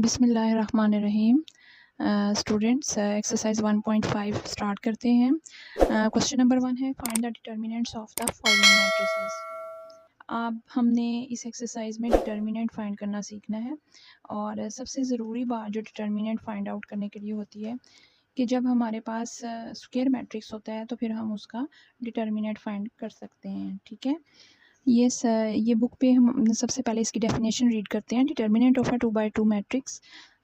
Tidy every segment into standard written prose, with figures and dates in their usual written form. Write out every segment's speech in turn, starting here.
बिस्मिल्लाहिर्रहमानिर्रहीम। Students exercise 1.5 start करते हैं। क्वेश्चन नंबर 1 है find the determinants of the following matrices. अब हमने इस एक्सरसाइज में डिटर्मिनेंट फाइंड करना सीखना है और सबसे ज़रूरी बात जो डिटर्मिनेंट फाइंड आउट करने के लिए होती है कि जब हमारे पास स्क्वायर मैट्रिक्स होता है तो फिर हम उसका डिटर्मिनेंट फाइंड कर सकते हैं। ठीक है, ये बुक पे हम सबसे पहले इसकी डेफिनेशन रीड करते हैं। Determinant of a 2x2 matrix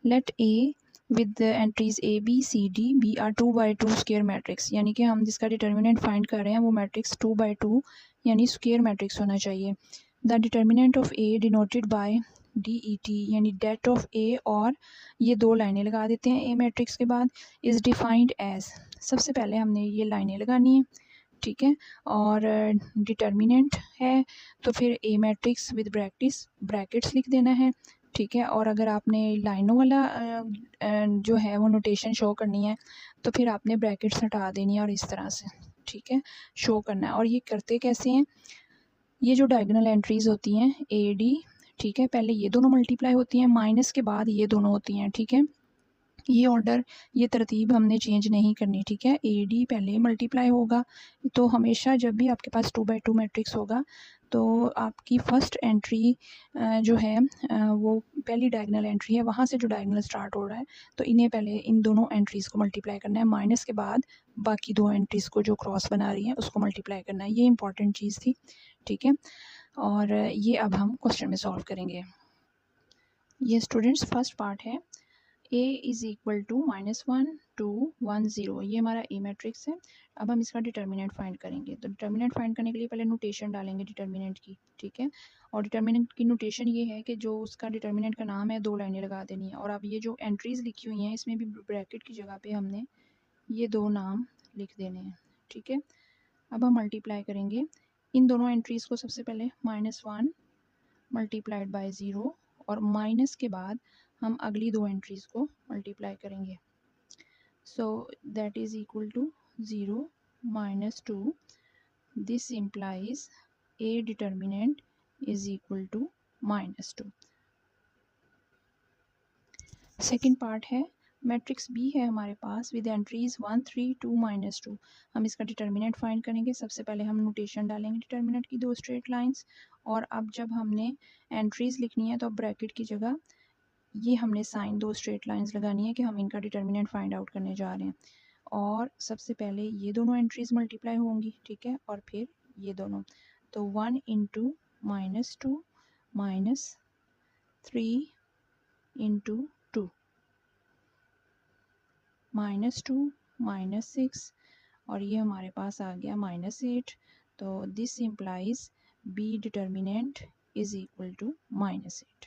let A with entries a b c d be are 2x2 square matrix, यानी कि हम जिसका डिटर्मिनेंट फाइंड कर रहे हैं वो मैट्रिक्स 2x2 यानी स्क्वायर मैट्रिक्स होना चाहिए। The determinant of A denoted by DET यानी डेट ऑफ ए, और ये दो लाइनें लगा देते हैं ए मैट्रिक्स के बाद, इज़ डिफाइंड एज। सबसे पहले हमने ये लाइनें लगानी है, ठीक है, और डिटर्मिनेंट है तो फिर ए मैट्रिक्स विद ब्रैकेट्स लिख देना है, ठीक है। और अगर आपने लाइनों वाला जो है वो नोटेशन शो करनी है तो फिर आपने ब्रैकेट्स हटा देनी है और इस तरह से, ठीक है, शो करना है। और ये करते कैसे हैं, ये जो डायगोनल एंट्रीज होती हैं AD, ठीक है, पहले ये दोनों मल्टीप्लाई होती हैं, माइनस के बाद ये दोनों होती हैं, ठीक है। ये ऑर्डर, ये तरतीब हमने चेंज नहीं करनी, ठीक है। AD पहले मल्टीप्लाई होगा, तो हमेशा जब भी आपके पास 2x2 मैट्रिक्स होगा तो आपकी फर्स्ट एंट्री जो है वो पहली डायगोनल एंट्री है, वहाँ से जो डायगोनल स्टार्ट हो रहा है तो इन्हें पहले इन दोनों एंट्रीज़ को मल्टीप्लाई करना है, माइनस के बाद बाकी दो एंट्रीज़ को जो क्रॉस बना रही हैं उसको मल्टीप्लाई करना है। ये इंपॉर्टेंट चीज़ थी, ठीक है। और ये अब हम क्वेश्चन में सॉल्व करेंगे। ये स्टूडेंट्स फर्स्ट पार्ट है, A इज़ इक्वल टू -1 2 1 0, ये हमारा ए मैट्रिक्स है। अब हम इसका डिटर्मिनेंट फाइंड करेंगे, तो डिटर्मिनेंट फाइंड करने के लिए पहले नोटेशन डालेंगे डिटर्मिनेंट की, ठीक है। और डिटर्मिनेंट की नोटेशन ये है कि जो उसका डिटर्मिनेंट का नाम है दो लाइनें लगा देनी है, और अब ये जो एंट्रीज़ लिखी हुई हैं इसमें भी ब्रैकेट की जगह पे हमने ये दो नाम लिख देने हैं, ठीक है। अब हम मल्टीप्लाई करेंगे इन दोनों एंट्रीज़ को, सबसे पहले -1 मल्टीप्लाइड बाय 0, और माइनस के बाद हम अगली दो एंट्रीज़ को मल्टीप्लाई करेंगे। So that is equal to 0 -2, this implies A determinant is equal to -2। Second part है, मैट्रिक्स बी है हमारे पास विद एंट्रीज 1 3 2 -2। हम इसका डिटर्मिनेंट फाइंड करेंगे। सबसे पहले हम नोटेशन डालेंगे डिटर्मिनेंट की, दो स्ट्रेट लाइंस, और अब जब हमने एंट्रीज़ लिखनी है तो ब्रैकेट की जगह ये हमने साइन दो स्ट्रेट लाइंस लगानी है कि हम इनका डिटर्मिनेंट फाइंड आउट करने जा रहे हैं। और सबसे पहले ये दोनों एंट्रीज मल्टीप्लाई होंगी, ठीक है, और फिर ये दोनों, तो 1 × -2 -3 × 2 -2 -6, और ये हमारे पास आ गया -8। तो this implies B determinant is equal to -8।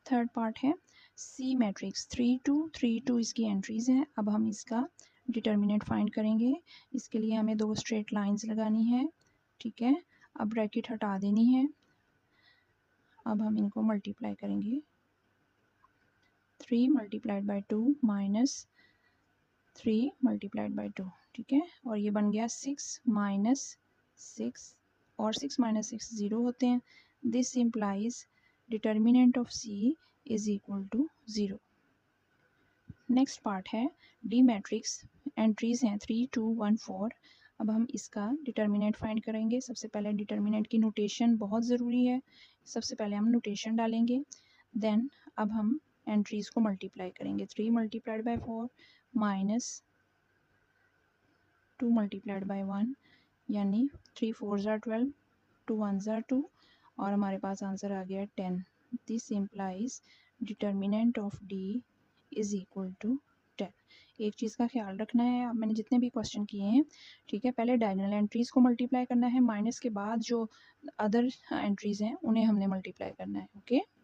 Third part है, सी मैट्रिक्स 3 2 3 2 इसकी एंट्रीज़ हैं। अब हम इसका डिटर्मिनेंट फाइंड करेंगे। इसके लिए हमें दो स्ट्रेट लाइंस लगानी है, ठीक है। अब ब्रैकेट हटा देनी है। अब हम इनको मल्टीप्लाई करेंगे, 3 × 2 -3 × 2, ठीक है, और ये बन गया 6 -6, और 6 -6 0 होते हैं। This implies determinant of C is equal to 0। Next part है, डी मैट्रिक्स, एंट्रीज़ हैं 3 2 1 4। अब हम इसका डिटर्मिनेंट फाइंड करेंगे। सबसे पहले डिटर्मिनेंट की नोटेशन बहुत ज़रूरी है। सबसे पहले हम नोटेशन डालेंगे, देन अब हम एंट्रीज़ को मल्टीप्लाई करेंगे। 3 × 4 -2 × 1, यानी 3 4 12, 2 1 2, और हमारे पास आंसर आ गया 10। This implies determinant of D is equal to 10। एक चीज़ का ख्याल रखना है, अब मैंने जितने भी क्वेश्चन किए हैं, ठीक है, पहले डायगोनल एंट्रीज़ को मल्टीप्लाई करना है, माइनस के बाद जो अदर एंट्रीज़ हैं उन्हें हमने मल्टीप्लाई करना है, ओके।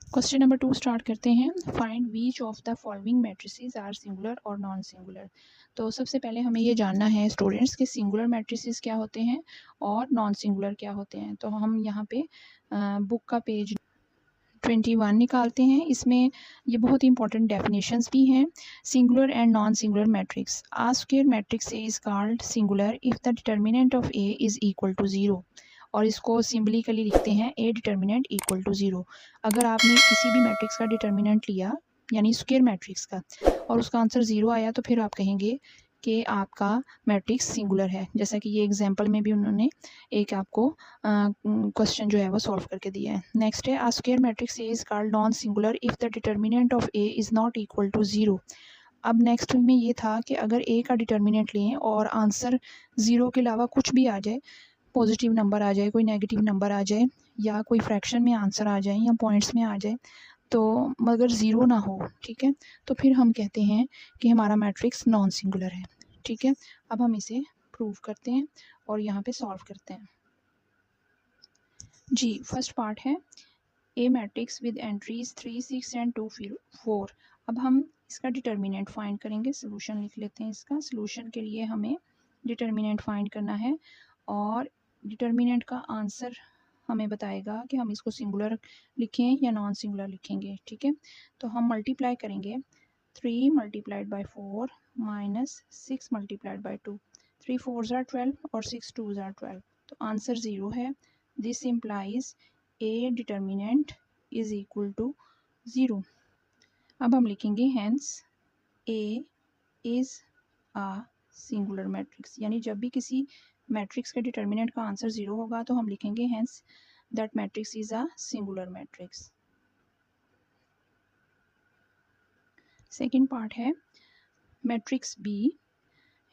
क्वेश्चन नंबर 2 स्टार्ट करते हैं। Find which of the following matrices are singular और नॉन सिंगुलर। तो सबसे पहले हमें ये जानना है स्टूडेंट्स के सिंगुलर मैट्रिसेस क्या होते हैं और नॉन सिंगुलर क्या होते हैं। तो हम यहाँ पे बुक का पेज 21 निकालते हैं। इसमें ये बहुत इंपॉर्टेंट डेफिनेशंस भी हैं। Singular and non singular matrix, a square matrix A is called singular if the determinant of A is equal to 0, और इसको सिम्बलिकली लिखते हैं ए डिटर्मिनेंट इक्वल टू 0। अगर आपने किसी भी मैट्रिक्स का डिटर्मिनेंट लिया यानी स्क्वायर मैट्रिक्स का और उसका आंसर 0 आया तो फिर आप कहेंगे कि आपका मैट्रिक्स सिंगुलर है। जैसा कि ये एग्जांपल में भी उन्होंने एक आपको क्वेश्चन जो है वो सॉल्व करके दिया है। नेक्स्ट है, a square matrix A is called non singular if the determinant of A is not equal to 0। अब नेक्स्ट में ये था कि अगर ए का डिटर्मिनेंट लें और आंसर 0 के अलावा कुछ भी आ जाए, पॉजिटिव नंबर आ जाए, कोई नेगेटिव नंबर आ जाए, या कोई फ्रैक्शन में आंसर आ जाए या पॉइंट्स में आ जाए, तो मगर ज़ीरो ना हो, ठीक है, तो फिर हम कहते हैं कि हमारा मैट्रिक्स नॉन सिंगुलर है। ठीक है, अब हम इसे प्रूव करते हैं और यहाँ पे सॉल्व करते हैं। जी, फर्स्ट पार्ट है ए मैट्रिक्स विद एंट्रीज 3, 6 एंड 2, 4। अब हम इसका डिटर्मिनेंट फाइंड करेंगे। सोल्यूशन लिख लेते हैं इसका। सोल्यूशन के लिए हमें डिटर्मिनेंट फाइंड करना है और डिटर्मिनेंट का आंसर हमें बताएगा कि हम इसको सिंगुलर लिखें या नॉन सिंगुलर लिखेंगे। ठीक है, तो हम मल्टीप्लाई करेंगे 3 multiplied by 4 minus 6 multiplied by 2। 3 4s are 12 और 6 2s are 12, तो आंसर 0 है। This implies A determinant is equal to 0। अब हम लिखेंगे hence A is a singular matrix, यानी जब भी किसी मैट्रिक्स के डिटर्मिनेंट का आंसर 0 होगा तो हम लिखेंगे hence that matrix is a singular matrix. Second part है matrix B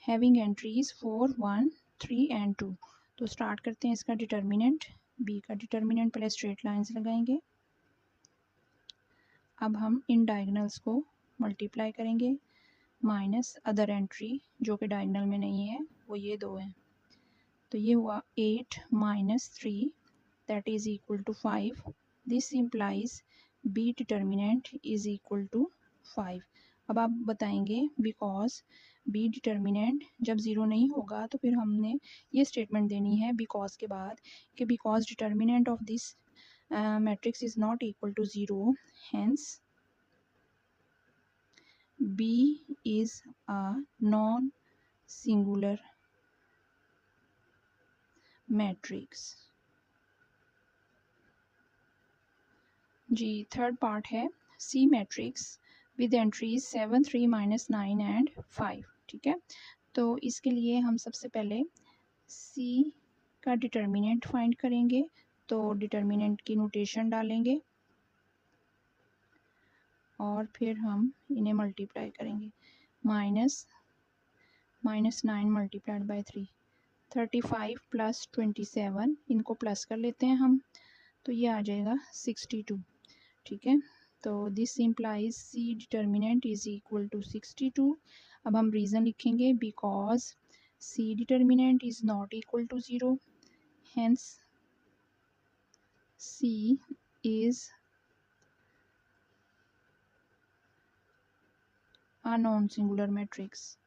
having entries 4, 1, 3 and 2। तो स्टार्ट करते हैं इसका डिटर्मिनेंट। बी का डिटर्मिनेंट पहले स्ट्रेट लाइंस लगाएंगे। अब हम इन डायगोनल्स को मल्टीप्लाई करेंगे माइनस अदर एंट्री जो कि डायगोनल में नहीं है, वो ये 2 हैं। तो ये हुआ 8 minus 3 that is equal to 5। This implies B determinant is equal to 5। अब आप बताएंगे बिकॉज बी डिटर्मिनेंट जब 0 नहीं होगा तो फिर हमने ये स्टेटमेंट देनी है बिकॉज के बाद कि because determinant of this matrix is not equal to 0, hence B is a non-singular matrix। जी, थर्ड पार्ट है C matrix with entries 7, 3, -9 and 5। ठीक है, तो इसके लिए हम सबसे पहले C का डिटर्मिनेंट फाइंड करेंगे। तो डिटर्मिनेंट की नोटेशन डालेंगे और फिर हम इन्हें मल्टीप्लाई करेंगे। -9 मल्टीप्लाइड बाई 3, 35 प्लस 27, इनको प्लस कर लेते हैं हम, तो ये आ जाएगा 62। ठीक है, तो this implies C determinant is equal to 62। अब हम रीज़न लिखेंगे because C determinant is not equal to 0, hence C is a non-singular matrix।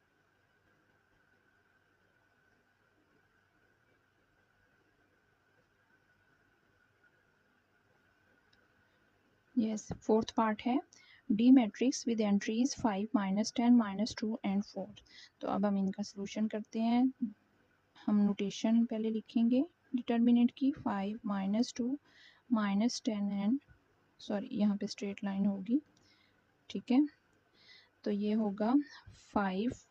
Yes, fourth part है D matrix with entries 5, -10, -2 and 4। तो अब हम इनका सलूशन करते हैं। हम नोटेशन पहले लिखेंगे डिटर्मिनेंट की 5, -2, -10 एंड सॉरी यहाँ पे स्ट्रेट लाइन होगी। ठीक है, तो ये होगा 5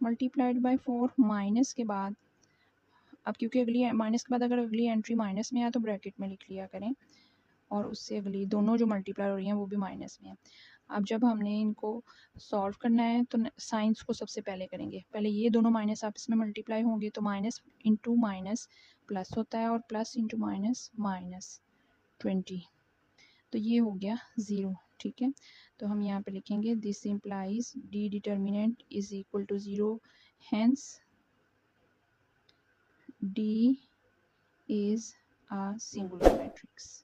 मल्टीप्लाइड बाई 4 माइनस के बाद, अब क्योंकि अगली माइनस के बाद अगर अगली एंट्री माइनस में है तो ब्रैकेट में लिख लिया करें, और उससे अगली दोनों जो मल्टीप्लाई हो रही हैं वो भी माइनस में है। अब जब हमने इनको सॉल्व करना है तो साइंस को सबसे पहले करेंगे। पहले ये दोनों माइनस आपस में मल्टीप्लाई होंगे तो माइनस इंटू माइनस प्लस होता है और प्लस इंटू माइनस माइनस 20, तो ये हो गया 0। ठीक है, तो हम यहाँ पे लिखेंगे this implies D determinant is equal to 0, hence D is a singular matrix।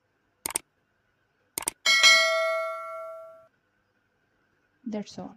That's all।